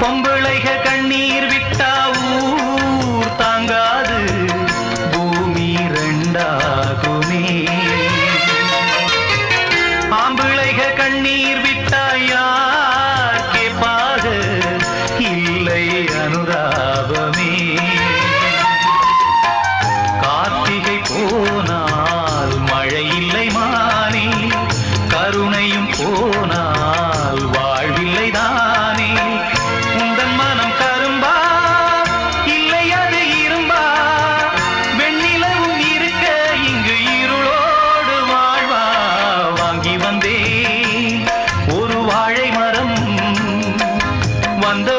பொம்பளைக கண்ணீர் விட்டா ஊர் தாங்காது பூமி ரெண்டாகுமே ஆம்பிளைக கண்ணீர் விட்டா யார் கேட்பாக இல்லை அனுதாபமே கார்த்திகை போனால் மழை இல்லை மானே கருணையும் போனால் வாழ்வில்லை தானே உந்தன் மனம் கரும்பா இல்லை அது இரும்பா வெண்ணிலவும் இருக்க இங்கு இருளோடு வாழ்வா வாங்கி வந்தே ஒரு வாழை மரம் வந்த